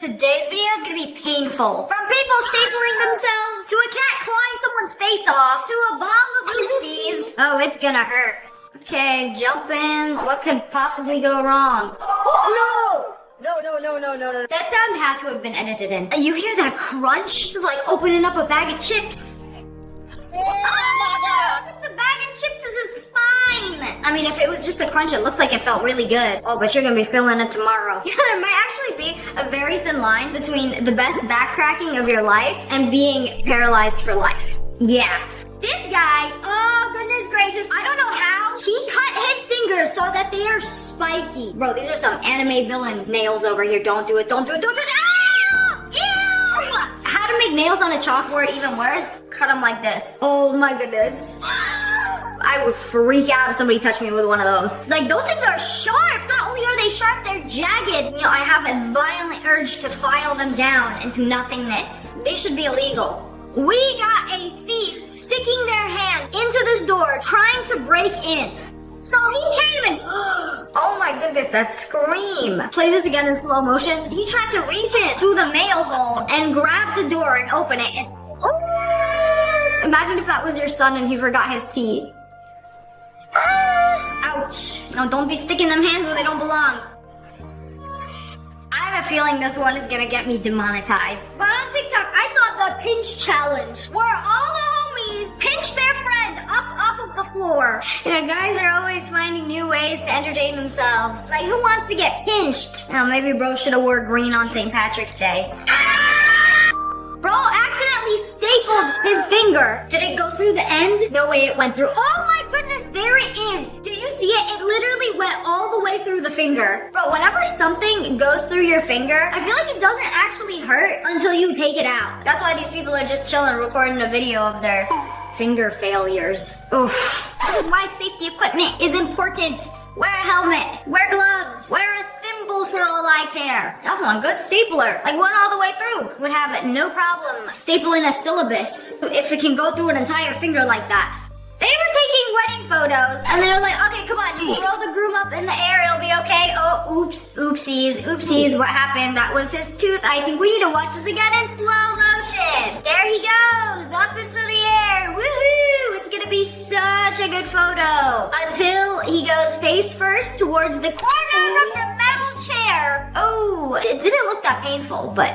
Today's video is gonna be painful. From people stapling themselves, to a cat clawing someone's face off, to a ball of oopsies. Oh, it's gonna hurt. Okay, jump in. What could possibly go wrong? Oh, no. That sound had to have been edited in. You hear that crunch? It's like opening up a bag of chips. Oh, the bag of chips is his spine. I mean, if it was just a crunch, it looks like it felt really good. Oh, but you're gonna be feeling it tomorrow. Yeah, there might actually be a very thin line between the best back cracking of your life and being paralyzed for life. Yeah. This guy, oh goodness gracious, I don't know how, he cut his fingers so that they are spiky. Bro, these are some anime villain nails over here. Don't do it, don't do it, don't do it. Ah! Ew! How to make nails on a chalkboard even worse? Cut them like this. Oh my goodness. I would freak out if somebody touched me with one of those. Like, those things are sharp. Not only are they sharp, they're jagged. You know, I have a violent urge to file them down into nothingness. They should be illegal. We got a thief sticking their hand into this door, trying to break in. So he came and, oh my goodness, that scream. Play this again in slow motion. He tried to reach in through the mail hole and grab the door and open it. And, oh! Imagine if that was your son and he forgot his key. Ouch. No, don't be sticking them hands where they don't belong. I have a feeling this one is gonna get me demonetized. But on TikTok, I saw the pinch challenge, where all the homies pinch their friend up off of the floor. You know, guys are always finding new ways to entertain themselves. Like, who wants to get pinched? Now, maybe bro should have wore green on St. Patrick's Day. Bro accidentally stapled his finger. Did it go through the end? No way it went through. Oh my goodness, there it is. Do you see it? It literally went all the way through the finger. Bro, whenever something goes through your finger, I feel like it doesn't actually hurt until you take it out. That's why these people are just chilling recording a video of their finger failures. Oof. This is why safety equipment is important. Wear a helmet, wear gloves, wear a thimble for all I care. That's one good stapler. Like, went all the way through. Would have no problem stapling a syllabus if it can go through an entire finger like that. They were taking wedding photos, and they were like, okay, come on, just throw the groom up in the air, it'll be okay. Oh, oops, oopsies, what happened? That was his tooth. I think we need to watch this again in slow motion. There he goes, up into the air, woohoo! It's gonna be such a good photo. Until he goes face first towards the corner of the metal chair. Oh, it didn't look that painful, but...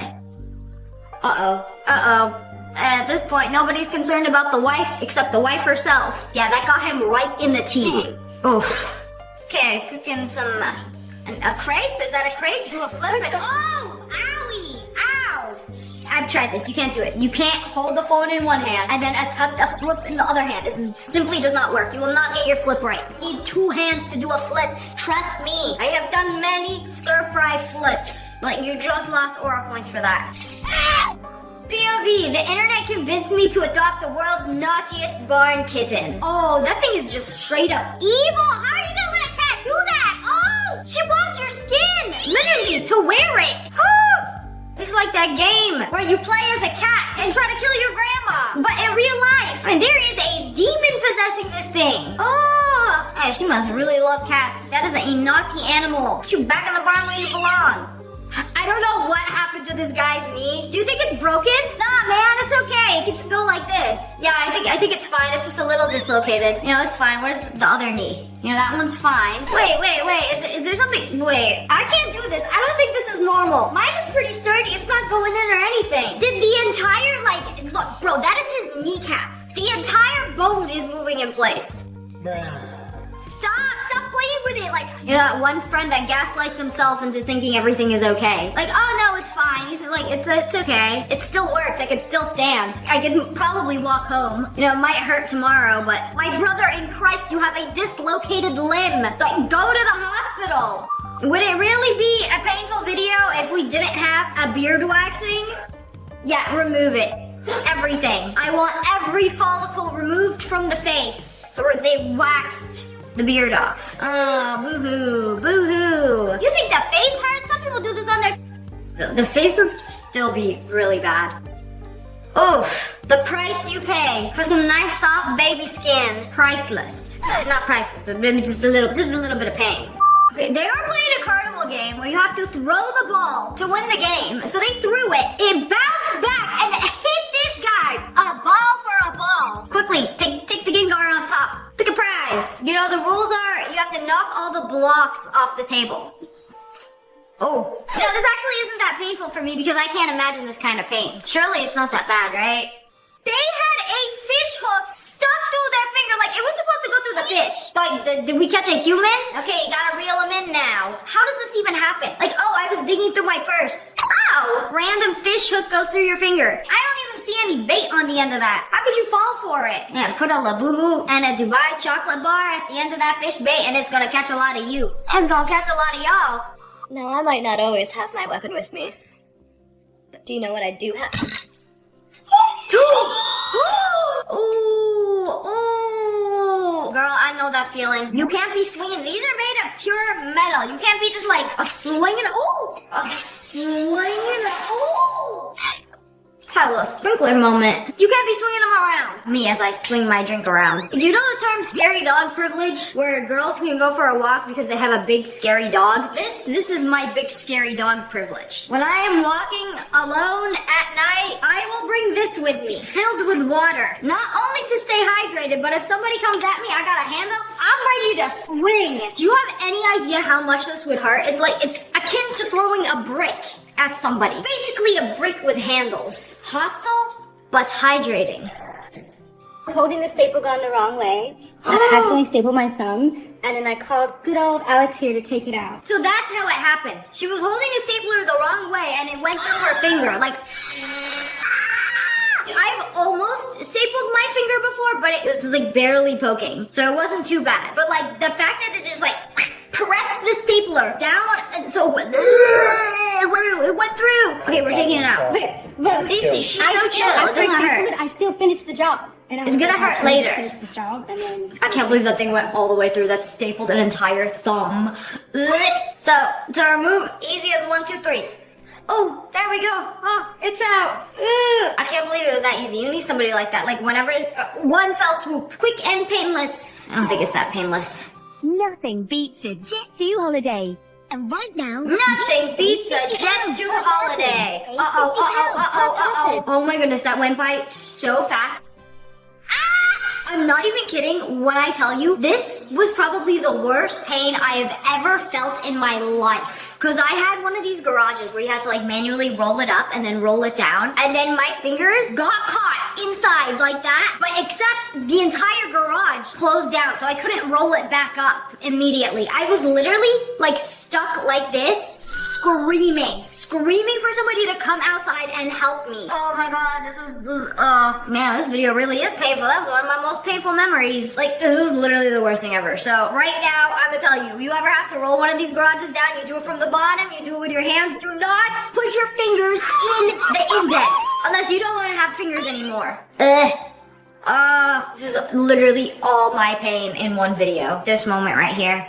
Uh-oh. And at this point, nobody's concerned about the wife except the wife herself. Yeah, that got him right in the teeth. Oof. Okay, cooking some... a crepe? Is that a crepe? Do a flip and... Oh! Owie! Ow! I've tried this. You can't do it. You can't hold the phone in one hand and then attempt a flip in the other hand. It simply does not work. You will not get your flip right. You need two hands to do a flip. Trust me. I have done many stir-fry flips. Like, you just lost aura points for that. POV, the internet convinced me to adopt the world's naughtiest barn kitten. Oh, that thing is just straight up evil. How are you gonna let a cat do that? Oh, she wants your skin. Literally, to wear it. Oh, it's like that game where you play as a cat and try to kill your grandma. But in real life, and there is a demon possessing this thing. Oh, hey, she must really love cats. That is a naughty animal. Put you back in the barn where you belong. I don't know what happened to this guy's knee. Do you think it's broken? Nah, man, it's okay. It can just go like this. Yeah, I think it's fine. It's just a little dislocated. You know, it's fine. Where's the other knee? You know, that one's fine. Wait. Is there something? Wait, I can't do this. I don't think this is normal. Mine is pretty sturdy. It's not going in or anything. Did the entire, look, bro, that is his kneecap. The entire bone is moving in place. Bruh. Stop playing with it. Like, you know, that one friend that gaslights himself into thinking everything is okay. Like, oh no, it's fine. You should, like, it's okay. It still works. I can still stand. I can probably walk home. You know, it might hurt tomorrow, but my brother in Christ, you have a dislocated limb. Like, go to the hospital. Would it really be a painful video if we didn't have a beard waxing? Yeah, remove it. Everything. I want every follicle removed from the face. So they waxed the beard off. Oh, boo-hoo, boo-hoo. You think the face hurts? Some people do this on their... The face would still be really bad. Oof, the price you pay for some nice soft baby skin. Priceless. Not priceless, but maybe just a little bit of pain. Okay, they are playing a carnival game where you have to throw the ball to win the game. So they threw it. It bounced back and hit this guy. A ball for a ball. Quickly, take the Gengar on top. Pick a prize. You know, the rules are you have to knock all the blocks off the table. Oh. No, this actually isn't that painful for me because I can't imagine this kind of pain. Surely it's not that bad, right? They had a fish hook stuck through their finger like it was supposed to go through the fish. Like, did we catch a human? Okay, you gotta reel him in now. How does this even happen? Like, oh, I was digging through my purse. Ow! Random fish hook goes through your finger. I don't even see any bait on the end of that. How could you fall for it? Yeah, put a Labubu and a Dubai chocolate bar at the end of that fish bait and it's gonna catch a lot of you. It's gonna catch a lot of y'all. Now, I might not always have my weapon with me, but do you know what I do have? Ooh, girl, I know that feeling. You can't be swinging. These are made of pure metal. You can't be just like a swinging. Had a little sprinkler moment. You can't be swinging them around. Me as I swing my drink around. Do you know the term scary dog privilege? Where girls can go for a walk because they have a big scary dog? This is my big scary dog privilege. When I am walking alone at night, I will bring this with me, filled with water. Not only to stay hydrated, but if somebody comes at me, I got a handle, I'm ready to swing. Do you have any idea how much this would hurt? It's akin to throwing a brick at somebody. Basically a brick with handles. Hostile, but hydrating. I was holding the staple gun the wrong way, and I accidentally stapled my thumb, and then I called good old Alex here to take it out. So that's how it happens. She was holding a stapler the wrong way, and it went through her finger. Like, I've almost stapled my finger before, but it was just like barely poking. So it wasn't too bad. But like, the fact that it just like pressed the stapler down, and so it went through. Okay, we're taking it out. But Cece, she's so chill. It doesn't hurt. I still finished the job. And It's gonna hurt later. Finish this job, and then I can't believe that thing went all the way through. That stapled an entire thumb. So, to remove, easy as 1, 2, 3. Oh, there we go. Oh, it's out. I can't believe it was that easy. You need somebody like that. Like, whenever, one fell swoop. Quick and painless. I don't think it's that painless. Nothing beats a Jet 2 holiday. And right now... Nothing beats a Jet 2 holiday. Uh-oh. Oh my goodness, that went by so fast. I'm not even kidding when I tell you, this was probably the worst pain I have ever felt in my life. Because I had one of these garages where you had to like manually roll it up and then roll it down. And then my fingers got caught inside like that. But except the entire garage closed down, so I couldn't roll it back up immediately. I was literally like stuck like this, screaming for somebody to come outside and help me. Oh my god, man, this video really is painful. That was one of my most painful memories. Like, this was literally the worst thing ever. So right now, I'm gonna tell you, you ever have to roll one of these garages down, you do it from the bottom, you do it with your hands. Do not put your fingers in the index unless you don't want to have fingers anymore. This is literally all my pain in one video. This moment right here.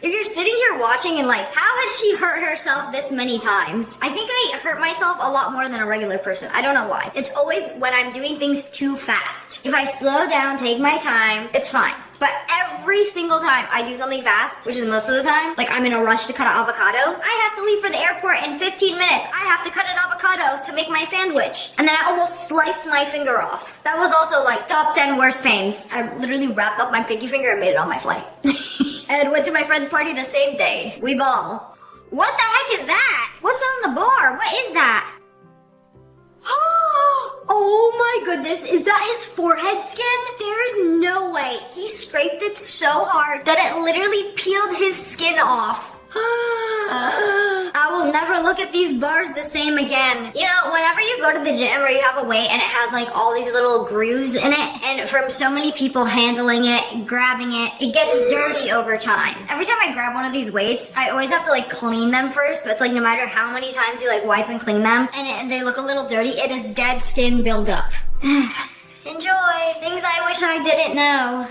If you're sitting here watching and like, how has she hurt herself this many times? I think I hurt myself a lot more than a regular person. I don't know why. It's always when I'm doing things too fast. If I slow down, take my time, it's fine. But every single time I do something fast, which is most of the time, like I'm in a rush to cut an avocado, I have to leave for the airport in 15 minutes. I have to cut an avocado to make my sandwich. And then I almost sliced my finger off. That was also like top 10 worst pains. I literally wrapped up my pinky finger and made it on my flight. And went to my friend's party the same day. We ball. What the heck is that? What's on the bar? What is that? Oh my goodness, is that his forehead skin? There is no way. He scraped it so hard that it literally peeled his skin off. I will never look at these bars the same again. You know, whenever you go to the gym or you have a weight and it has like all these little grooves in it, and from so many people handling it, grabbing it, it gets dirty over time. Every time I grab one of these weights, I always have to like clean them first, but it's like no matter how many times you like wipe and clean them, and they look a little dirty, it is dead skin buildup. Enjoy things I wish I didn't know.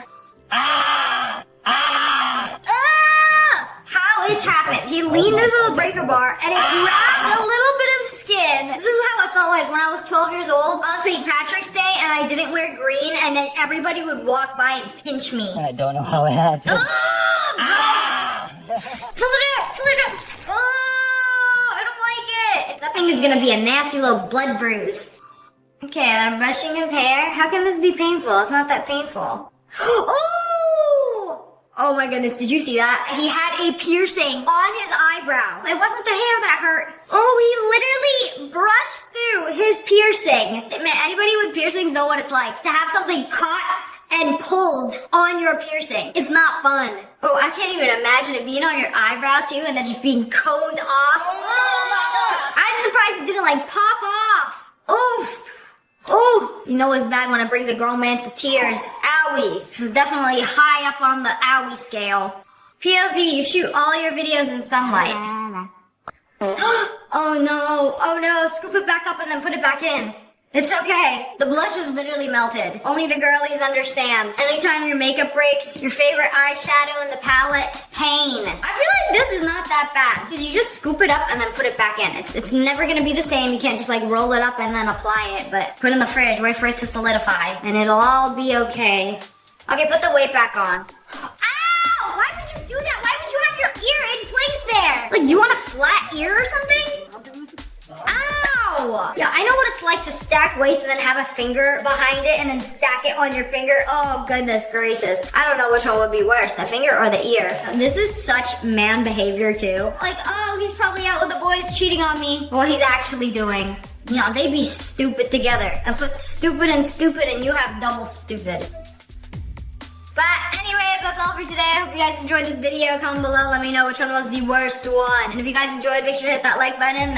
How it happens. He leaned into the breaker bar and it grabbed a little bit of skin. This is how it felt like when I was 12 years old on St. Patrick's Day and I didn't wear green and then everybody would walk by and pinch me. I don't know how it happened. Pull it up! That thing is gonna be a nasty little blood bruise. Okay, I'm brushing his hair. How can this be painful? It's not that painful. Oh! Oh my goodness, did you see that? He had a piercing on his eyebrow. It wasn't the hair that hurt. Oh, he literally brushed through his piercing. Man, anybody with piercings know what it's like to have something caught and pulled on your piercing. It's not fun. Oh, I can't even imagine it being on your eyebrow too and then just being combed off. Oh, I'm surprised it didn't like pop off. Oof. Oh, you know it's bad when it brings a grown man to tears. Owie. This is definitely high up on the owie scale. POV, you shoot all your videos in sunlight. Oh no, oh no, scoop it back up and then put it back in. It's okay. The blush is literally melted. Only the girlies understand. Anytime your makeup breaks, your favorite eyeshadow in the palette, pain. I feel like this is not that bad because you just scoop it up and then put it back in. It's never gonna be the same. You can't just like roll it up and then apply it, but put it in the fridge, wait for it to solidify, and it'll all be okay. Okay, put the weight back on. Ow! Why would you do that? Why would you have your ear in place there? Like, do you want a flat ear or something? Ow! Yeah, I know what it's like to stack weights and then have a finger behind it and then stack it on your finger. Oh, goodness gracious. I don't know which one would be worse, the finger or the ear. This is such man behavior too. Like, oh, he's probably out with the boys cheating on me. What he's actually doing. You know, they be stupid together. And put stupid and you have double stupid. But anyways, that's all for today. I hope you guys enjoyed this video. Comment below, let me know which one was the worst one. And if you guys enjoyed, make sure to hit that like button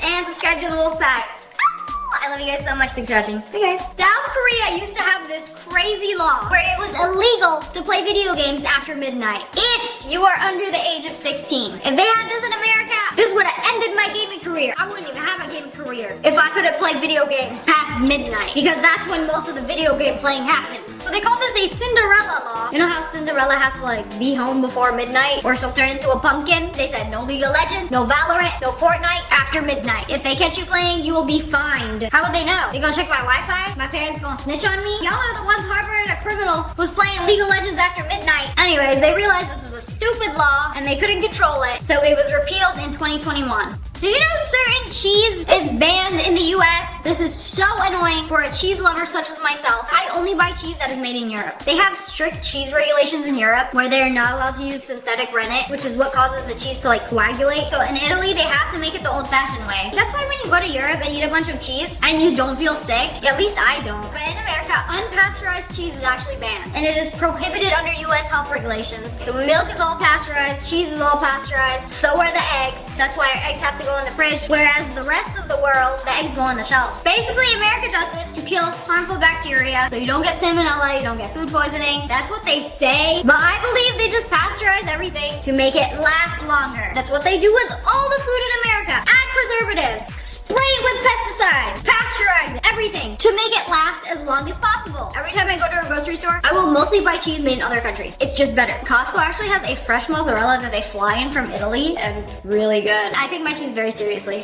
and subscribe to the Wolf Pack. I love you guys so much. Thanks for watching. Bye guys. South Korea used to have this crazy law where it was illegal to play video games after midnight if you are under the age of 16. If they had this in America, this would have ended my gaming career. I wouldn't even have a gaming career if I couldn't play video games past midnight because that's when most of the video game playing happens. So they call this a Cinderella law. You know how Cinderella has to like be home before midnight or she'll turn into a pumpkin? They said no League of Legends, no Valorant, no Fortnite after midnight. If they catch you playing, you will be fined. How would they know? They gonna check my Wi-Fi? My parents gonna snitch on me? Y'all are the ones harboring a criminal who's playing League of Legends after midnight. Anyways, they realized this is a stupid law and they couldn't control it, so it was repealed in 2021. Did you know certain cheese is banned in the US? This is so annoying for a cheese lover such as myself. I only buy cheese that is made in Europe. They have strict cheese regulations in Europe where they're not allowed to use synthetic rennet, which is what causes the cheese to like coagulate. So in Italy, they have to make it the old-fashioned way. That's why when you go to Europe and eat a bunch of cheese and you don't feel sick, at least I don't. But in America, unpasteurized cheese is actually banned. And it is prohibited under US health regulations. So milk is all pasteurized, cheese is all pasteurized, so are the eggs. That's why our eggs have to go in the fridge, whereas the rest of the world, the eggs go on the shelf. Basically, America does this to kill harmful bacteria, so you don't get salmonella, you don't get food poisoning. That's what they say, but I believe they just pasteurize everything to make it last longer. That's what they do with all the food in America. Add preservatives, spray it with pesticides, pasteurize everything to make it last as long as possible. Every time I go to a grocery store, I will mostly buy cheese made in other countries. It's just better. Costco actually has a fresh mozzarella that they fly in from Italy, and it's really good. I take my cheese very seriously.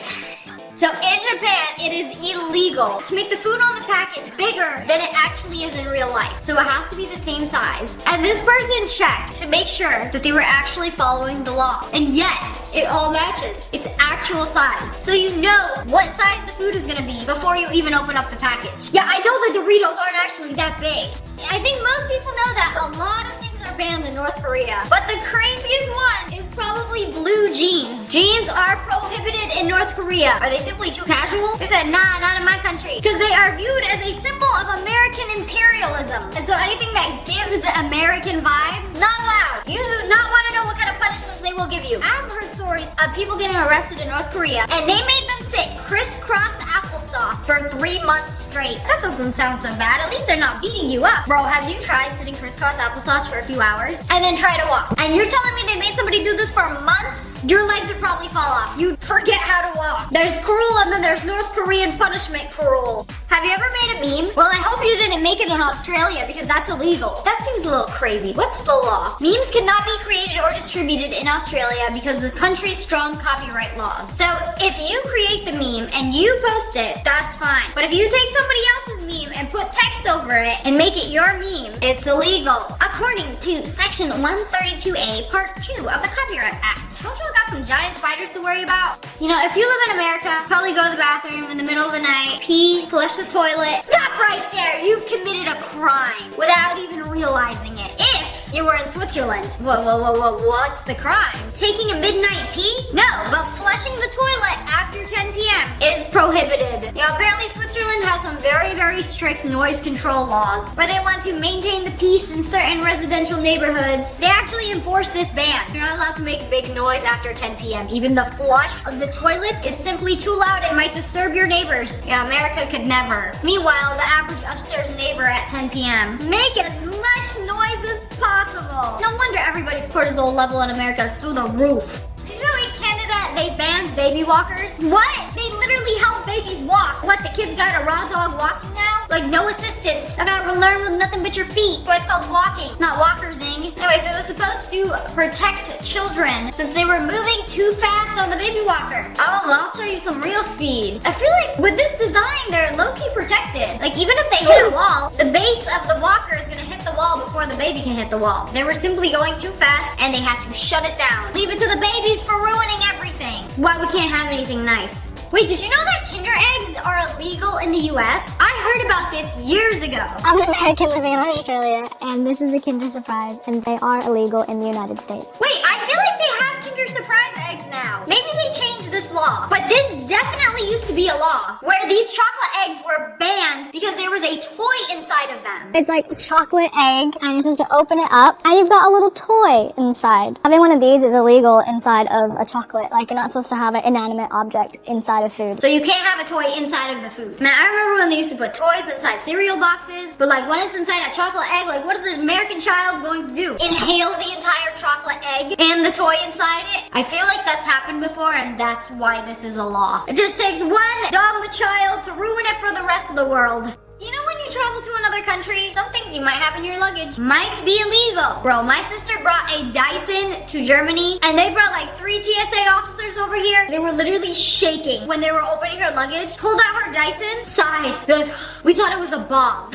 So in Japan, it is illegal to make the food on the package bigger than it actually is in real life. So it has to be the same size. And this person checked to make sure that they were actually following the law. And yes, it all matches. It's actual size. So you know what size the food is gonna be before you even open up the package. Yeah, I know the Doritos aren't actually that big. I think most people know that a lot of things are banned in North Korea. But the craziest one is probably blue jeans. Jeans are prohibited in North Korea. Are they simply too casual? They said, nah, not in my country. Because they are viewed as a symbol of American imperialism. And so anything that gives American vibes, not allowed. You do not want to know what kind of punishments they will give you. I've heard stories of people getting arrested in North Korea and they made them sit crisscross applesauce for 3 months straight. That doesn't sound so bad. At least they're not beating you up. Bro, have you tried sitting crisscross applesauce for a few hours and then try to walk? And you're telling me they made somebody do this for months? Your legs would probably fall off. You'd forget how to walk. There's cruel and then there's North Korean punishment cruel. Have you ever made a meme? Well, I hope you didn't make it in Australia because that's illegal. That seems a little crazy. What's the law? Memes cannot be created or distributed in Australia because the country's strong copyright laws. So if you create the meme and you post it, that's fine. But if you take somebody else's meme and put text over it and make it your meme, it's illegal. According to Section 132A, Part 2 of the Copyright Act. Don't you got some giant spiders to worry about? You know, if you live in America, probably go to the bathroom in the middle of the night, pee, flush the toilet. Stop right there! You've committed a crime without even realizing it. If you were in Switzerland. Whoa, what's the crime? Taking a midnight pee? No, but flushing the toilet after 10 p.m. is prohibited. You know, apparently Switzerland has some very, very strict noise control laws where they want to maintain the peace in certain residential neighborhoods. They actually enforce this ban. You're not allowed to make big noise after 10 p.m. Even the flush of the toilet is simply too loud. It might disturb your neighbors. Yeah, America could never. Meanwhile, the average upstairs neighbor at 10 p.m. make as much noise as possible. No wonder everybody's cortisol level in America is through the roof. Did you know in Canada they banned baby walkers? What? They literally help babies walk. What, the kids got a raw dog walking now? Like no assistance. I gotta learn with nothing but your feet. So it's called walking, not walkersing. Anyways, it was supposed to protect children since they were moving too fast on the baby walker. I'll show you some real speed. I feel like with this design, they're low-key protected. Like even if they hit a wall, the base of the walker is gonna hit the wall before the baby can hit the wall. They were simply going too fast and they had to shut it down. Leave it to the babies for ruining everything. That's why we can't have anything nice. Wait, did you know that Kinder eggs are illegal in the US? I heard about this years ago. I'm an American living in Australia, and this is a Kinder Surprise, and they are illegal in the United States. Wait, I feel like they have Kinder Surprise eggs now. Maybe they changed this law. But this definitely used to be a law where these chocolate eggs were banned because there was a toy inside of them. It's like a chocolate egg, and you're supposed to open it up, and you've got a little toy inside. Having one of these is illegal inside of a chocolate. Like, you're not supposed to have an inanimate object inside of food. So you can't have a toy inside of the food. Man, I remember when they used to put toys inside cereal boxes, but like when it's inside a chocolate egg, like what is the American child going to do? Inhale the entire chocolate egg and the toy inside it? I feel like that's happened before, and that's why this is a law. It just takes one dumb child to ruin it for the rest of the world. You know when you travel to another country, some things you might have in your luggage might be illegal. Bro, my sister brought a Dyson to Germany, and they brought like 3 TSA officers over here. They were literally shaking when they were opening her luggage, pulled out her Dyson, sighed. They're like, we thought it was a bomb.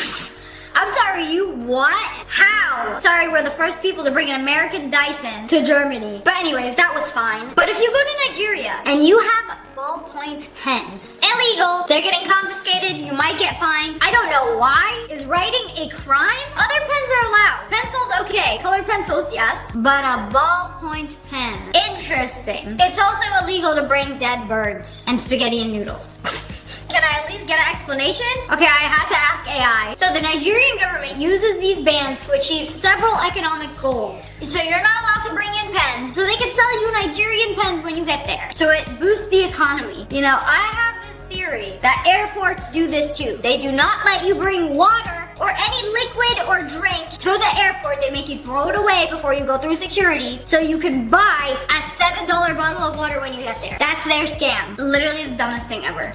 I'm sorry, you what? How? Sorry, we're the first people to bring an American Dyson to Germany. But anyways, that was fine. But if you go to Nigeria and you have ballpoint pens, illegal, they're getting confiscated, you might get fined. I don't know why. Is writing a crime? Other pens are allowed. Pencils, okay. Colored pencils, yes. But a ballpoint pen. Interesting. It's also illegal to bring dead birds and spaghetti and noodles. Can I at least get an explanation? Okay, I had to ask AI. So the Nigerian government uses these bans to achieve several economic goals. So you're not allowed to bring in pens, so they can sell you Nigerian pens when you get there. So it boosts the economy. You know, I have this theory that airports do this too. They do not let you bring water or any liquid or drink to the airport. They make you throw it away before you go through security so you can buy a $7 bottle of water when you get there. That's their scam. Literally the dumbest thing ever.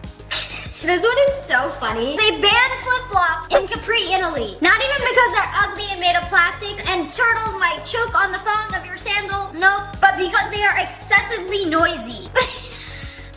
This one is so funny. They banned flip-flops in Capri, Italy. Not even because they're ugly and made of plastic and turtles might choke on the thong of your sandal. Nope. But because they are excessively noisy.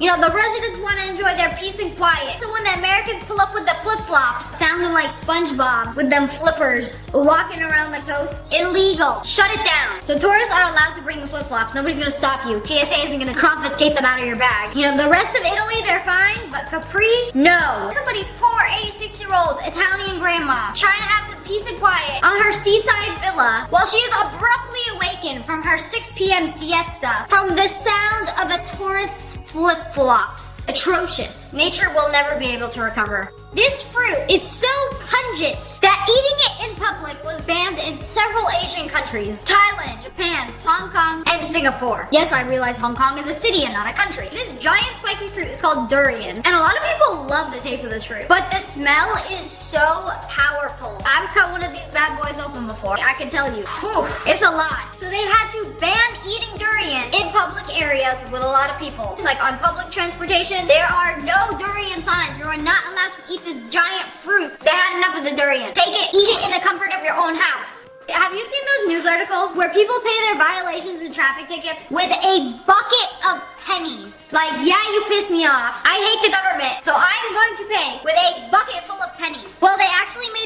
You know, the residents want to enjoy their peace and quiet. So when the Americans pull up with the flip-flops, sounding like SpongeBob with them flippers, walking around the coast, illegal. Shut it down. So tourists are allowed to bring the flip-flops. Nobody's going to stop you. TSA isn't going to confiscate them out of your bag. You know, the rest of Italy, they're fine, but Capri, no. Somebody's poor 86-year-old Italian grandma trying to have some peace and quiet on her seaside villa while she is abruptly awakened from her 6 p.m. siesta from the sound of a tourist's flip-flops. Atrocious. Nature will never be able to recover. This fruit is so pungent that eating it in public was banned in several Asian countries. Thailand, Japan, Hong Kong, and Singapore. Yes, I realize Hong Kong is a city and not a country. This giant spiky fruit is called durian, and a lot of people love the taste of this fruit, but the smell is so powerful. I've cut one of these bad boys open before. I can tell you, whew, it's a lot. So they had to ban eating durian in public areas with a lot of people. Like on public transportation, there are no durian signs. You are not allowed to eat this giant fruit. They had enough of the durian. Take it, eat it in the comfort of your own house. Have you seen those news articles where people pay their violations and traffic tickets with a bucket of pennies? Like, yeah, you pissed me off. I hate the government, so I'm going to pay with a bucket full of pennies. Well, they actually made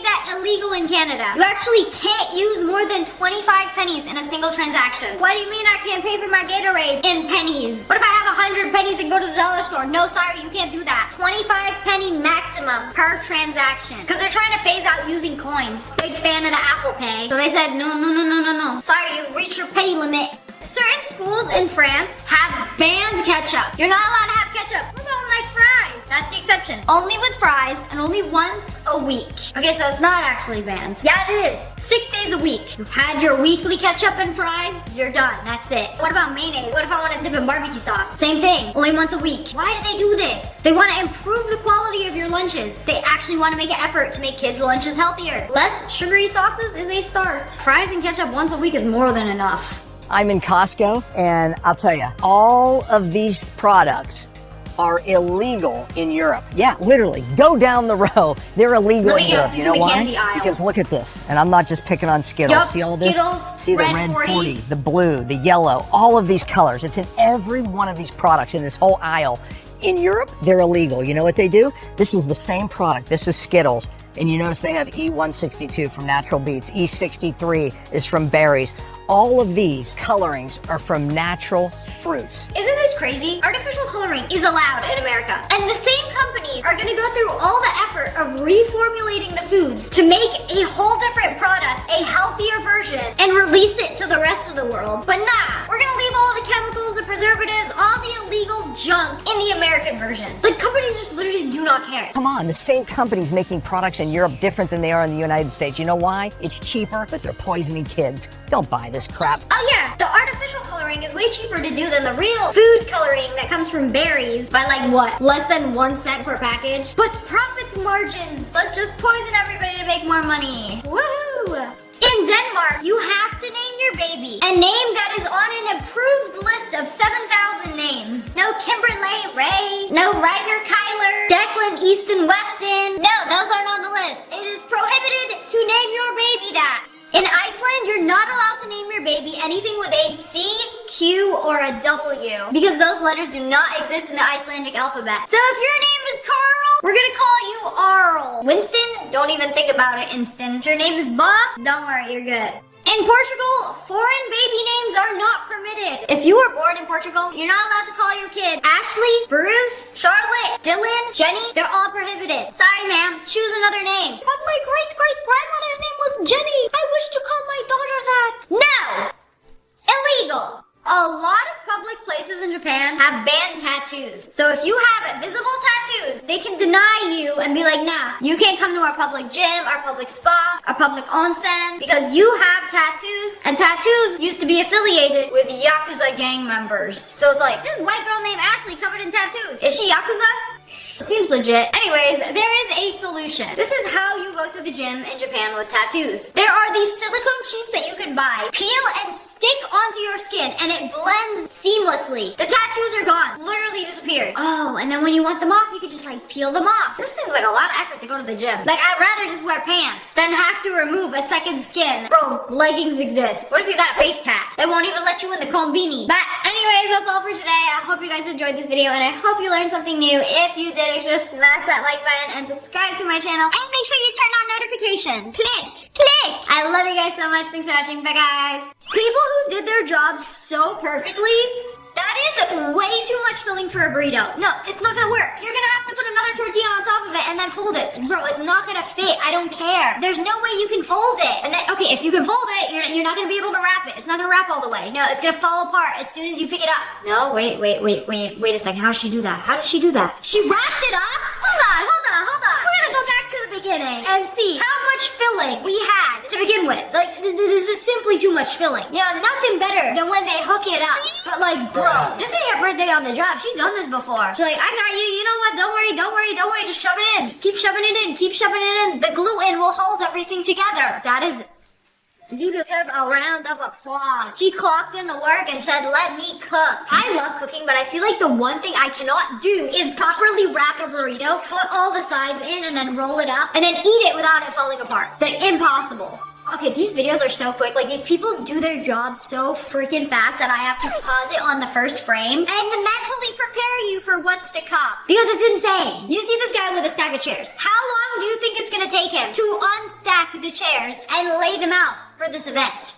illegal in Canada. You actually can't use more than 25 pennies in a single transaction. What do you mean I can't pay for my Gatorade in pennies? What if I have 100 pennies and go to the dollar store? No, sorry, you can't do that. 25 penny maximum per transaction. Because they're trying to phase out using coins. Big fan of the Apple Pay. So they said, no. Sorry, you reached your penny limit. Certain schools in France have banned ketchup. You're not allowed to have ketchup. What about my fries? That's the exception. Only with fries and only once a week. Okay, so it's not actually banned. Yeah, it is. 6 days a week. You've had your weekly ketchup and fries, you're done. That's it. What about mayonnaise? What if I want to dip in barbecue sauce? Same thing. Only once a week. Why do they do this? They want to improve the quality of your lunches. They actually want to make an effort to make kids' lunches healthier. Less sugary sauces is a start. Fries and ketchup once a week is more than enough. I'm in Costco, and I'll tell you, all of these products are illegal in Europe. Yeah, literally. Go down the row. They're illegal in Europe. You know why? Because look at this. And I'm not just picking on Skittles. Yup, see all this? Skittles, See the red 40, the blue, the yellow, all of these colors. It's in every one of these products in this whole aisle. In Europe, they're illegal. You know what they do? This is the same product. This is Skittles. And you notice they have E162 from natural beets. E63 is from berries. All of these colorings are from natural fruits. Isn't this crazy? Artificial coloring is allowed in America. And the same companies are gonna go through all the effort of reformulating the foods to make a whole different product, a healthier version, and release it to the rest of the world. But nah, we're gonna leave all the chemicals, the preservatives, all the illegal junk in the American version. Like, companies just literally do not care. Come on, the same company's making products in Europe different than they are in the United States. You know why? It's cheaper, but they're poisoning kids. Don't buy this crap. Oh yeah, the artificial coloring is way cheaper to do than the real food coloring that comes from berries by like what? Less than 1 cent per package? But profit margins. Let's just poison everybody to make more money. Woohoo! In Denmark, you have to name your baby a name that is on an approved list of 7,000 names. No Kimberly Ray, no Ryder Kyler, Declan Easton Weston. No, those aren't on the list. It is prohibited to name your baby that. In Iceland, you're not allowed to name your baby anything with a C, Q, or a W because those letters do not exist in the Icelandic alphabet. So if your name is Carl, we're gonna call you Arl. Winston, don't even think about it, Instant. If your name is Bob, don't worry, you're good. In Portugal, foreign baby names are not permitted. If you were born in Portugal, you're not allowed to call your kid Ashley, Bruce, Charlotte, Dylan, Jenny. They're all prohibited. Sorry, ma'am. Choose another name. But my great-great-grandmother's name was Jenny. I wish to call my daughter that. No! Illegal. A lot of public places in Japan have banned tattoos. So if you have visible tattoos, they can deny you and be like, nah, you can't come to our public gym, our public spa, our public onsen, because you have tattoos. And tattoos used to be affiliated with Yakuza gang members. So it's like, this white girl named Ashley covered in tattoos. Is she Yakuza? Seems legit. Anyways, there is a solution. This is how you go to the gym in Japan with tattoos. There are these silicone sheets that you can buy, peel and stick onto your skin, and it blends seamlessly. The tattoos are gone. Literally disappeared. Oh, and then when you want them off, you could just like peel them off. This seems like a lot of effort to go to the gym. Like, I'd rather just wear pants than have to remove a second skin. Bro, leggings exist. What if you got a face tat? They won't even let you in the combini. But anyways, that's all for today. I hope you guys enjoyed this video, and I hope you learned something new. If you did, make sure to smash that like button and subscribe to my channel, and make sure you turn on notifications. Click. I love you guys so much. Thanks for watching. Bye, guys. People who did their job so perfectly, that is way too much filling for a burrito. No, it's not gonna work. You're gonna have to put another tortilla on top of it and then fold it. Bro, it's not gonna fit. I don't care. There's no way you can fold it. And then, okay, if you can fold it, you're not gonna be able to wrap it. It's not gonna wrap all the way. No, it's gonna fall apart as soon as you pick it up. No, wait a second. How does she do that? How does she do that? She wrapped it up? Hold on. We're gonna go back to the beginning and see how much filling we had to begin with. Like, this is simply too much filling. You know, nothing better than when they hook it up. But like, bro, this ain't her first day on the job. She's done this before. She's like, I got you. You know what? Don't worry. Just shove it in. Just keep shoving it in. The glue-in will hold everything together. That is... You deserve a round of applause. She clocked into work and said, let me cook. I love cooking, but I feel like the one thing I cannot do is properly wrap a burrito, put all the sides in, and then roll it up, and then eat it without it falling apart. Impossible. Okay, these videos are so quick. Like, these people do their job so freaking fast that I have to pause it on the first frame and mentally prepare you for what's to come. Because it's insane. You see this guy with a stack of chairs. How long do you think it's gonna take him to unstack the chairs and lay them out for this event?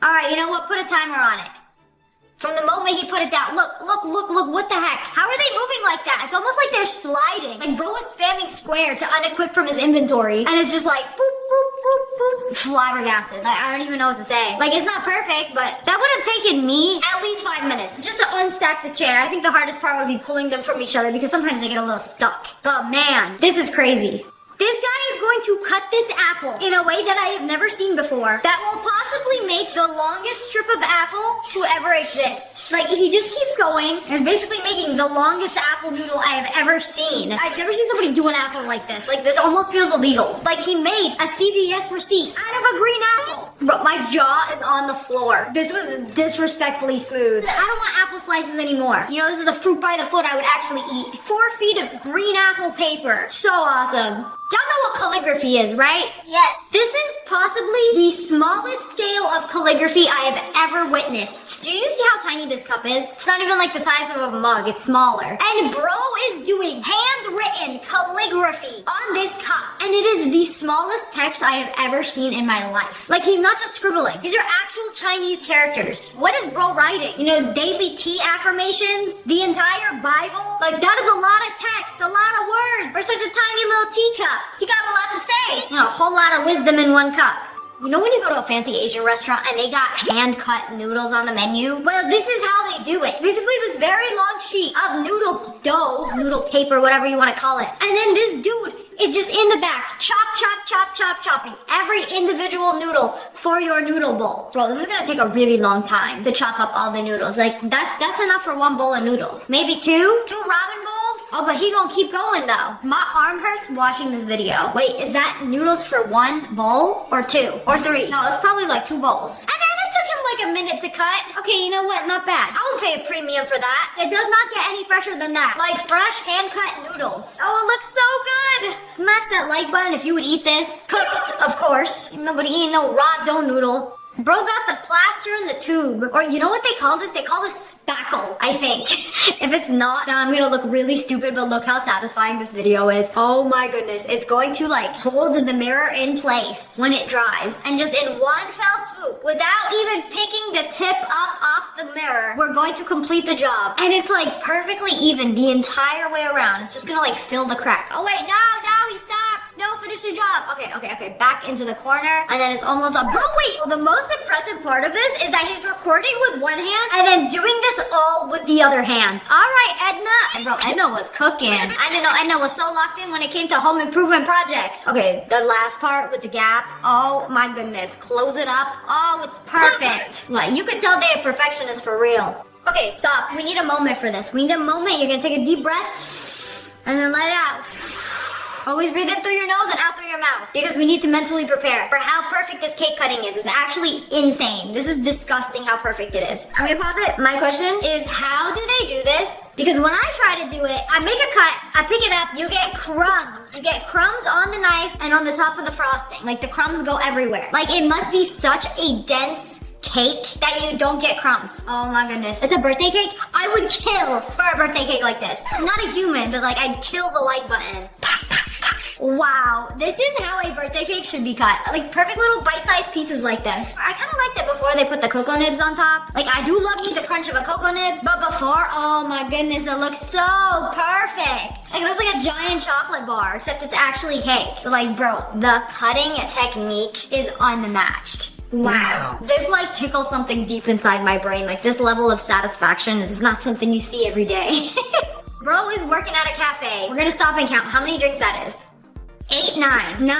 Alright, you know what? Put a timer on it. From the moment he put it down, look, what the heck? How are they moving like that? It's almost like they're sliding. Like, bro is spamming square to unequip from his inventory, and it's just like, boop, boop, boop, boop. Flabbergasted. Like, I don't even know what to say. Like, it's not perfect, but that would have taken me at least 5 minutes just to unstack the chair. I think the hardest part would be pulling them from each other because sometimes they get a little stuck. But man, this is crazy. This guy is going to cut this apple in a way that I have never seen before that will possibly make the longest strip of apple to ever exist. Like, he just keeps going and is basically making the longest apple noodle I have ever seen. I've never seen somebody do an apple like this. Like, this almost feels illegal. Like, he made a CVS receipt out of a green apple. Bro, my jaw is on the floor. This was disrespectfully smooth. I don't want apple slices anymore. You know, this is the fruit by the foot I would actually eat. 4 feet of green apple paper. So awesome. Y'all know what calligraphy is, right? Yes. This is possibly the smallest scale of calligraphy I have ever witnessed. Do you see how tiny this cup is? It's not even like the size of a mug, it's smaller. And bro is doing handwritten calligraphy on this cup. And it is the smallest text I have ever seen in my life. Like, he's not just scribbling. These are actual Chinese characters. What is bro writing? You know, daily tea affirmations? The entire Bible? Like, that is a lot of text, a lot of words for such a tiny little teacup. He got a lot to say. You know, a whole lot of wisdom in one cup. You know when you go to a fancy Asian restaurant and they got hand-cut noodles on the menu? Well, this is how they do it. Basically, this very long sheet of noodle dough, noodle paper, whatever you want to call it. And then this dude is just in the back, chopping every individual noodle for your noodle bowl. Bro, this is gonna take a really long time to chop up all the noodles. Like, that's enough for 1 bowl of noodles. Maybe 2 ramen bowls? Oh, but he gonna keep going though. My arm hurts watching this video. Wait, is that noodles for 1 bowl or 2 or 3? No, it's probably like 2 bowls. And then it took him like a minute to cut. Okay, you know what? Not bad. I won't pay a premium for that. It does not get any fresher than that. Like fresh hand-cut noodles. Oh, it looks so good. Smash that like button if you would eat this. Cooked, of course. Nobody eating no raw dough noodle. Bro got the plaster in the tube. Or you know what they call this? They call this spackle, I think. If it's not, then I'm gonna look really stupid, but look how satisfying this video is. Oh my goodness. It's going to like hold the mirror in place when it dries. And just in one fell swoop, without even picking the tip up off the mirror, we're going to complete the job. And it's like perfectly even the entire way around. It's just gonna like fill the crack. Oh wait, no, he stopped. No, finish your job. Okay, back into the corner. And then it's almost up. Bro, wait, the most impressive part of this is that he's recording with one hand and then doing this all with the other hand. All right, Edna. And bro, Edna was cooking. I didn't know Edna was so locked in when it came to home improvement projects. Okay, the last part with the gap. Oh my goodness, close it up. Oh, it's perfect. Like, you could tell they're perfectionists for real. Okay, stop. We need a moment for this. We need a moment. You're gonna take a deep breath and then let it out. Always breathe in through your nose and out through your mouth because we need to mentally prepare for how perfect this cake cutting is. It's actually insane. This is disgusting how perfect it is. I'm gonna pause it. My question is, how do they do this? Because when I try to do it, I make a cut, I pick it up, you get crumbs. You get crumbs on the knife and on the top of the frosting. Like, the crumbs go everywhere. Like, it must be such a dense cake that you don't get crumbs. Oh my goodness. It's a birthday cake? I would kill for a birthday cake like this. I'm not a human, but like, I'd kill the like button. Wow, this is how a birthday cake should be cut. Like, perfect little bite-sized pieces like this. I kind of liked it before they put the cocoa nibs on top. Like, I do love the crunch of a cocoa nib, but before, oh my goodness, it looks so perfect. Like, it looks like a giant chocolate bar, except it's actually cake. But like, bro, the cutting technique is unmatched. Wow. This like tickles something deep inside my brain. Like, this level of satisfaction is not something you see every day. Bro is working at a cafe. We're gonna stop and count how many drinks that is. 8, 9. 9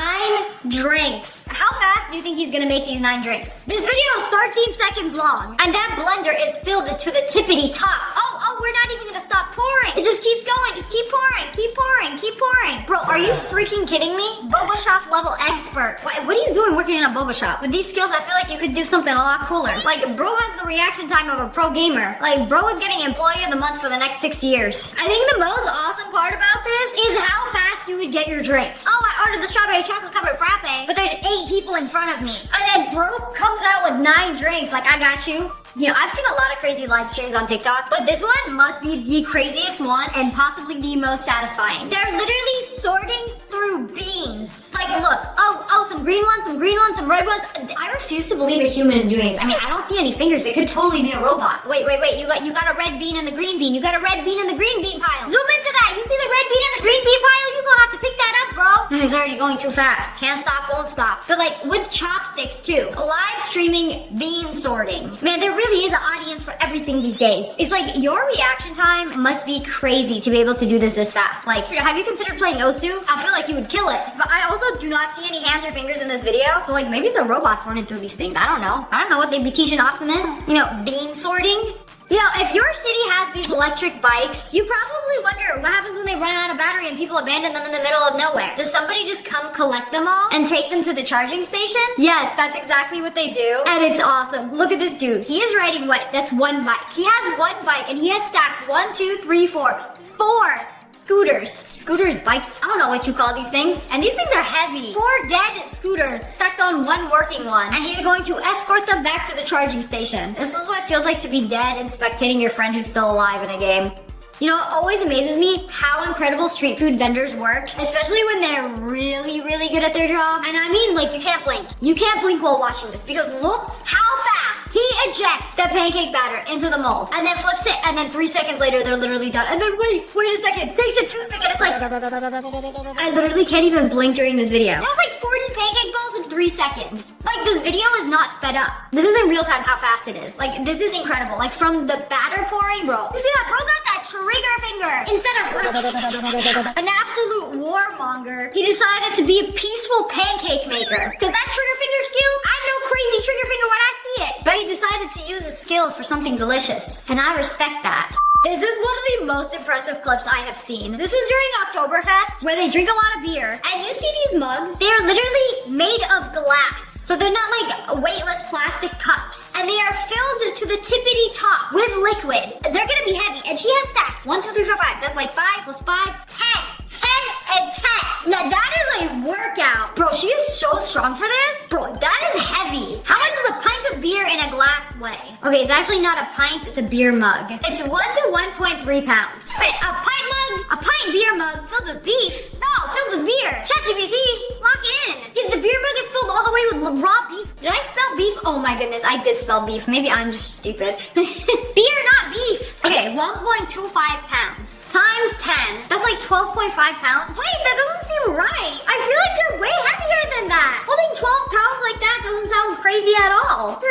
drinks. How fast do you think he's gonna make these 9 drinks? This video is 13 seconds long, and that blender is filled to the tippity top. Oh, we're not even gonna stop pouring. It just keeps going. Just keep pouring, keep pouring, keep pouring. Bro, are you freaking kidding me? Boba shop level expert. What are you doing working in a boba shop? With these skills, I feel like you could do something a lot cooler. Like, bro has the reaction time of a pro gamer. Like, bro is getting employee of the month for the next 6 years. I think the most awesome part about this is how fast you would get your drink. Oh, I ordered the strawberry chocolate covered frappe, but there's 8 people in front of me. And then bro comes out with 9 drinks, like, I got you. You know, I've seen a lot of crazy live streams on TikTok, but this one must be the craziest one and possibly the most satisfying. They're literally sorting through beans. Like, look, oh, some green ones, some red ones. I refuse to believe a human is doing this. I mean, I don't see any fingers. It could totally be a robot. Wait. You got a red bean in the green bean. You got a red bean in the green bean pile. Zoom into that. You see the red bean in the green bean pile? You gonna have to pick that up, bro. It's already going too fast. Can't stop, won't stop. But like with chopsticks too. Live streaming bean sorting. Man, there really is an audience for everything these days. It's like your reaction time must be crazy to be able to do this fast. Like, have you considered playing Otsu? I feel like you would kill it. But I also do not see any hands or fingers in this video. So like maybe the robots running through these things. I don't know. I don't know what they'd be teaching Optimus. You know, bean sorting. You know, if your city has these electric bikes, you probably wonder what happens when they run out of battery and people abandon them in the middle of nowhere. Does somebody just come collect them all and take them to the charging station? Yes, that's exactly what they do. And it's awesome. Look at this dude. He is riding what? That's one bike. He has one bike and he has stacked 1, 2, 3, 4 scooters. Bikes, I don't know what you call these things. And these things are heavy. 4 dead scooters stacked on one working one. And he's going to escort them back to the charging station. This is what it feels like to be dead and spectating your friend who's still alive in a game. You know, it always amazes me how incredible street food vendors work, especially when they're really, really good at their job. And I mean, like, you can't blink. You can't blink while watching this because look how fast he ejects the pancake batter into the mold and then flips it, and then 3 seconds later, they're literally done. And then wait a second, takes a toothpick and it's like, I literally can't even blink during this video. That was like 40 pancake balls in 3 seconds. Like, this video is not sped up. This is in real time how fast it is. Like, this is incredible. Like, from the batter pouring, bro. You see that? Bro got that trigger finger instead of an absolute warmonger. He decided to be a peaceful pancake maker. Cause that trigger finger skill, I know crazy trigger finger when I see it. But he decided to use his skill for something delicious. And I respect that. This is one of the most impressive clips I have seen. This was during Oktoberfest, where they drink a lot of beer. And you see these mugs? They're literally made of glass. So they're not like weightless plastic cups. And they are filled to the tippity top with liquid. They're gonna be heavy. And she has stacked 1, 2, 3, 4, 5. That's like 5 plus 5, 10. 10 and 10. Now that is a workout. Bro, she is so strong for this. Bro, that is heavy. How much is a pint of beer in a glass weigh? Okay, it's actually not a pint, it's a beer mug. It's 1 to 1.3 pounds. Wait, a pint mug? A pint beer mug filled with beef? No, filled with beer. ChatGPT, lock in. The beer mug is filled all the way with raw beef. Did I spell beef? Oh my goodness, I did spell beef. Maybe I'm just stupid. Beer, not beef. Okay, 1.25 pounds times 10. That's like 12.5 pounds. Wait, that doesn't seem right. I feel like you're way heavier than that. Holding 12 pounds like that doesn't sound crazy at all.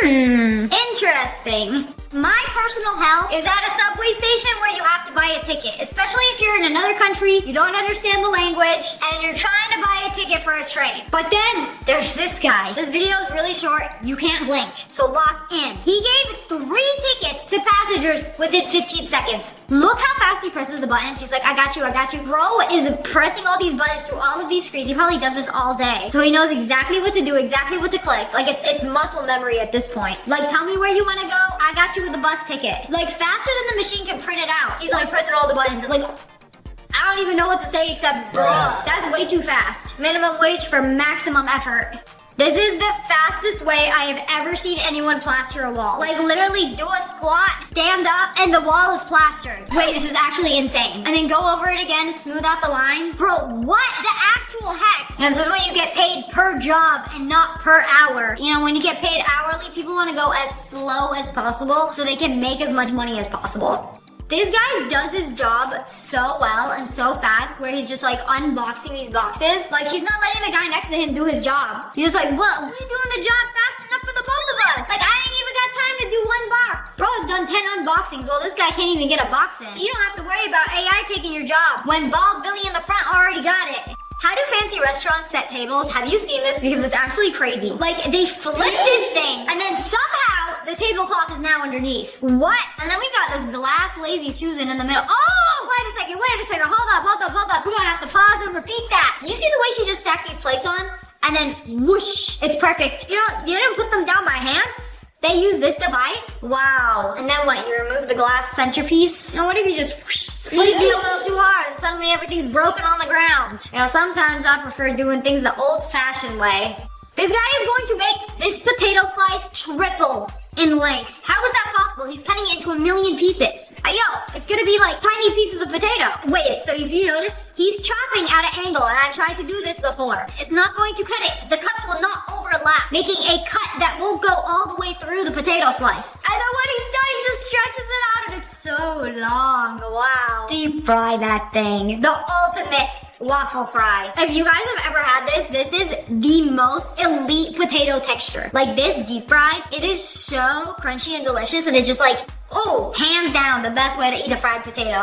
Interesting. My personal hell is at a subway station where you have to buy a ticket, especially if you're in another country, you don't understand the language, and you're trying to buy a ticket for a train. But then there's this guy. This video is really short. You can't blink, so lock in. He gave 3 tickets to passengers within 15 seconds. Look how fast he presses the buttons. He's like, I got you, I got you. Bro is pressing all these buttons through all of these screens. He probably does this all day. So he knows exactly what to do, exactly what to click. Like, it's muscle memory at this point. Like, tell me where you want to go. I got you with the bus ticket. Like, faster than the machine can print it out. He's like pressing all the buttons. Like, I don't even know what to say except, bruh, that's way too fast. Minimum wage for maximum effort. This is the fastest way I have ever seen anyone plaster a wall. Like, literally do a squat, stand up, and the wall is plastered. Wait, this is actually insane. And then go over it again, smooth out the lines. Bro, what the actual heck? And this is when you get paid per job and not per hour. You know, when you get paid hourly, people want to go as slow as possible so they can make as much money as possible. This guy does his job so well and so fast where he's just like unboxing these boxes. Like, he's not letting the guy next to him do his job. He's just like, what? We're doing the job fast enough for the both of us. Like, I ain't even got time to do 1 box. Bro has done 10 unboxings. Well, this guy can't even get a box in. You don't have to worry about AI taking your job when Bald Billy in the front already got it. How do fancy restaurants set tables? Have you seen this? Because it's actually crazy. Like, they flip this thing, and then somehow the tablecloth is now underneath. What? And then we got this glass lazy Susan in the middle. Oh, wait a second. Hold up. We're gonna have to pause and repeat that. You see the way she just stacked these plates on? And then whoosh, it's perfect. You know, you didn't put them down by hand. They use this device? Wow. And then what? You remove the glass centerpiece? And what if you just squeeze it a little too hard and suddenly everything's broken on the ground? You know, sometimes I prefer doing things the old-fashioned way. This guy is going to make this potato slice triple in length. How is that possible? He's cutting it into 1,000,000 pieces. Yo, it's gonna be like tiny pieces of potato. Wait, so if you notice, he's chopping at an angle, and I've tried to do this before. It's not going to cut it. The cuts will not overlap, making a cut that won't go all the way through the potato slice. And then when he's done, he just stretches it out, and it's so long. Wow. Deep fry that thing. The ultimate waffle fry. If you guys have ever had this, this is the most elite potato texture. Like this deep fried, it is so crunchy and delicious, and it's just like, oh, hands down the best way to eat a fried potato.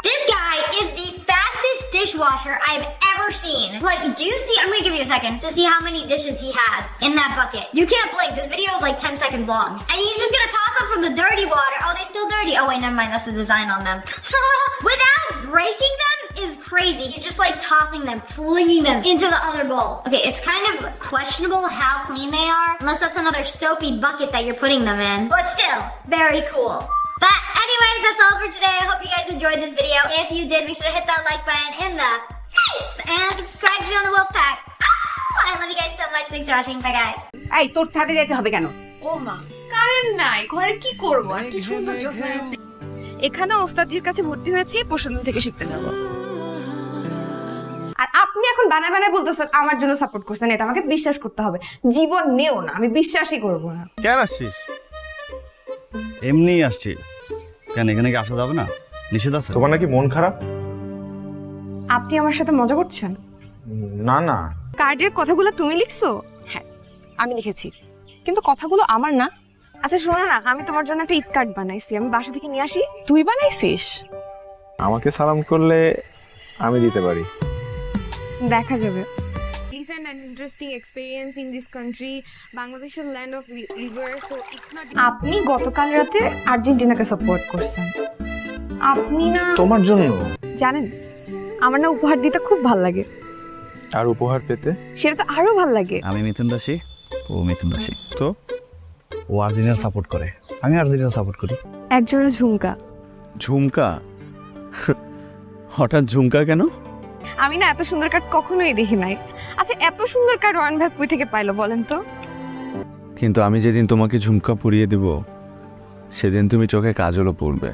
This guy is the fastest dishwasher I've ever seen. Like, do you see, I'm gonna give you a second to see how many dishes he has in that bucket. You can't blink, this video is like 10 seconds long. And he's just gonna toss them from the dirty water. Oh, they still dirty. Oh wait, never mind, that's the design on them. Without breaking them is crazy. He's just like tossing them, flinging them into the other bowl. Okay, it's kind of questionable how clean they are, unless that's another soapy bucket that you're putting them in. But still, very cool. But anyways, that's all for today. I hope you guys enjoyed this video. If you did, make sure to hit that like button in the face and subscribe to join the wolf pack. I love you guys so much. Thanks for watching. Bye guys. এই তোর ছাদে যেতে হবে কেন? ও মা current নাই, ঘরে কি করব? কি সুন্দর জ্যোৎস্না রাতে। এখানে ওস্তাদির কাছে ভর্তি হয়েছি, পরশুদিন থেকে শিখতে যাব। আর আপনি এখন বানায় বানায় বলতেছেন আমার জন্য সাপোর্ট করছেন, এটা আমাকে বিশ্বাস করতে হবে। জীবন নেও না, আমি বিশ্বাসই করব না। কেন আসছিস? এমনি আসছি। কেন এখানে কি আসা যাবে না? নিষেধ আছে? তোমার নাকি মন খারাপ? আপনি আমার সাথে মজা করছেন? না না, কার্ডের কথাগুলো তুমি লিখছো? হ্যাঁ, আমি লিখেছি, কিন্তু কথাগুলো আমার না। আচ্ছা শোনো না, আমি তোমার জন্য একটা ঈদ কার্ড বানাইছি, আমি বাসা থেকে নিয়ে আসি। তুই বানাইছিস? আমাকে সালাম করলে আমি দিতে পারি। দেখা যাবে। Recent and interesting experience in this country. Bangladesh is a land of rivers, so it's not. আপনি গতকাল রাতে আর্জেন্টিনাকে সাপোর্ট করছেন। আপনি না তোমার জন্য। জানেন, আমার না উপহার দিতে খুব ভালো লাগে। আর উপহার পেতে? সেটা তো আরো ভালো লাগে। আমি মিথুন রাশি, ও মিথুন রাশি। তো ও আর্জেন্টিনা সাপোর্ট করে, আমি আর্জেন্টিনা সাপোর্ট করি। একজোড়া ঝুমকা। ঝুমকা? হঠাৎ ঝুমকা কেন? আমি না এত সুন্দর কার্ড কখনোই দেখি নাই। আচ্ছা এত সুন্দর কার্ড ওয়ান ভাগ কই থেকে পাইলো বলেন তো? কিন্তু আমি যেদিন তোমাকে ঝুমকা পরিয়ে দেব সেদিন তুমি চোখে কাজলও পরবে।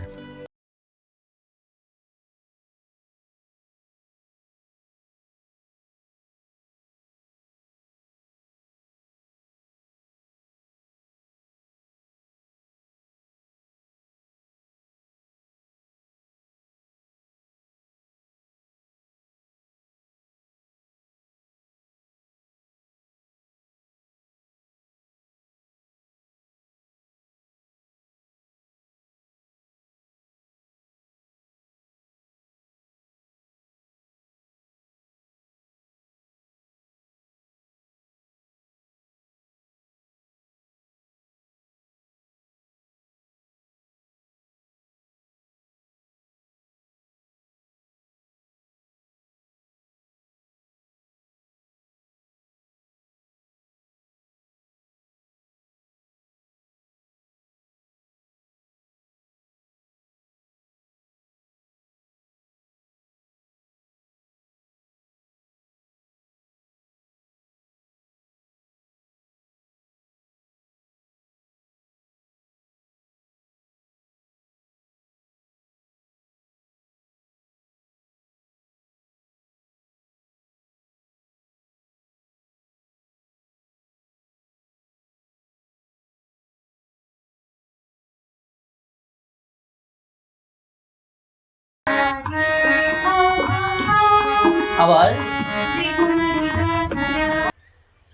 আবার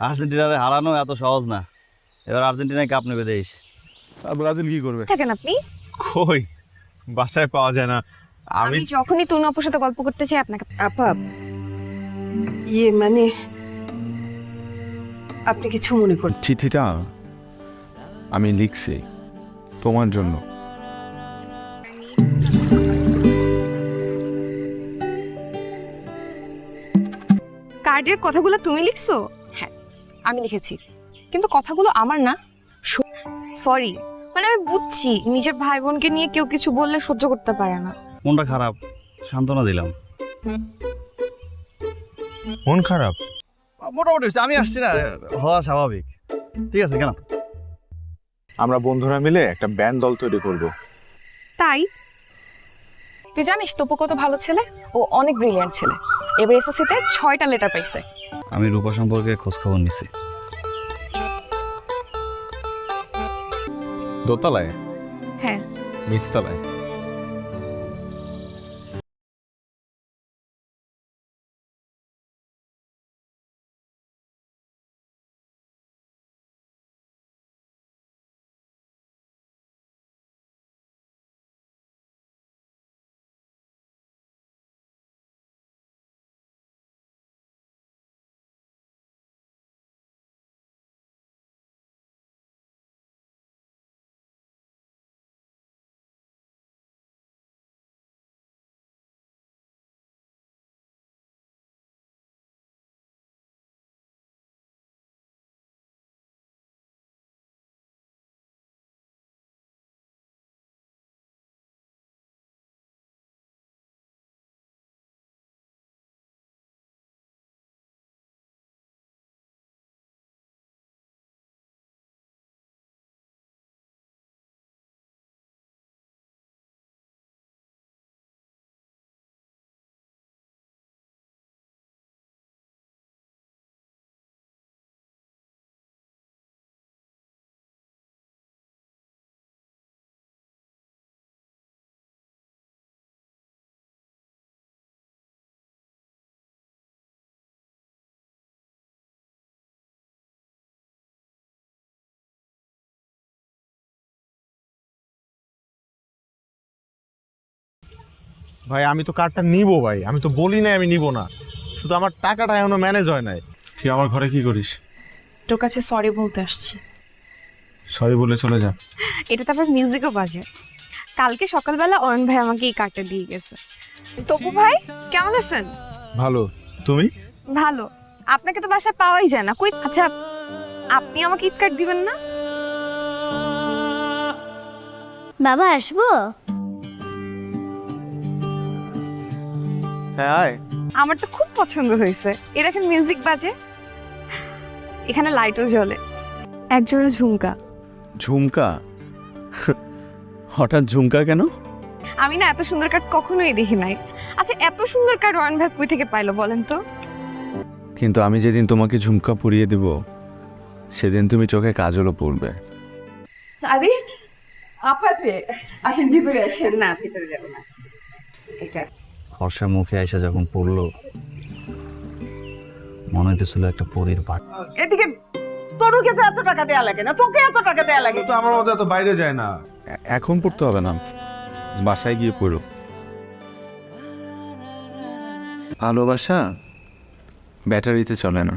আর্জেন্টিনারে হারানো এত সহজ না। এবার আর্জেন্টিনায় কাপ নেবে দেশ। ব্রাজিল কি করবে? থাকেন আপনি? কই, বাসায় পাওয়া যায় না। আমি যখনই তুনু আপুর সাথে গল্প করতে চাই আপনাকে। আপা, মানে আপনি কিছু মনে করেন? চিঠিটা আমি লিখছি তোমার জন্য। কার্ডের কথাগুলো তুমি লিখছো? হ্যাঁ, আমি লিখেছি, কিন্তু কথাগুলো আমার না। সরি, মানে আমি বুঝছি নিজের ভাই বোনকে নিয়ে কেউ কিছু বললে সহ্য করতে পারে না। মনটা খারাপ, সান্ত্বনা দিলাম। মন খারাপ? মোটামুটি হচ্ছে, আমি আসছি না, হওয়া স্বাভাবিক। ঠিক আছে, গেলাম। আমরা বন্ধুরা মিলে একটা ব্যান্ড দল তৈরি করব। তাই তুই জানিস তপু কত ভালো ছেলে, ও অনেক ব্রিলিয়ান্ট ছেলে। এবার এসএসসিতে 6টা লেটার পাইছে। আমি রূপা সম্পর্কে খোঁজ খবর নিছি। দোতলায়? হ্যাঁ। নিচতলায়? ভাই আমি তো কার্ডটা নিব ভাই, আমি তো বলি নাই আমি নিব না, শুধু আমার টাকাটা এখনো ম্যানেজ হয় নাই। তুই আমার ঘরে কি করিস? তোর কাছে সরি বলতে আসছি। সরি বলে চলে যা। এটা তো আবার মিউজিকও বাজে। কালকে সকালবেলা অয়ন ভাই আমাকে এই কার্ডটা দিয়ে গেছে। তপু ভাই কেমন আছেন? ভালো, তুমি? ভালো। আপনাকে তো বাসায় পাওয়াই যায় না। কই, আচ্ছা আপনি আমাকে ঈদ কার্ড দিবেন না? বাবা আসবো? হ্যাঁ আয়। আমার তো খুব পছন্দ হয়েছে। এ দেখেন মিউজিক বাজে, এখানে লাইটও জ্বলে, একজোড়া ঝুমকা। ঝুমকা? হঠাৎ ঝুমকা কেন? আমি না এত সুন্দর কার্ড কখনোই দেখি নাই। আচ্ছা এত সুন্দর কার্ড অয়ন ভাই কই থেকে পাইলো বলেন তো? কিন্তু আমি যেদিন তোমাকে ঝুমকা পরিয়ে দেব সেদিন তুমি চোখে কাজলও পড়বে। আরে আপাতে আসেন, ভিতরে আসেন। না ভিতরে যাবো না, এটা ফর্সা মুখে এসে যখন পড়লো, মনে হইতেছিল একটা পরীর বাট। এদিকে। তনুকে তো এত টাকা দেয়া লাগে না, তোকে এত টাকা দেয়া লাগে। তো আমার মতো এত বাইরে যায় না। এখন পড়তে হবে না, বাসায় গিয়ে পড়ো। ভালোবাসা ব্যাটারিতে চলে না।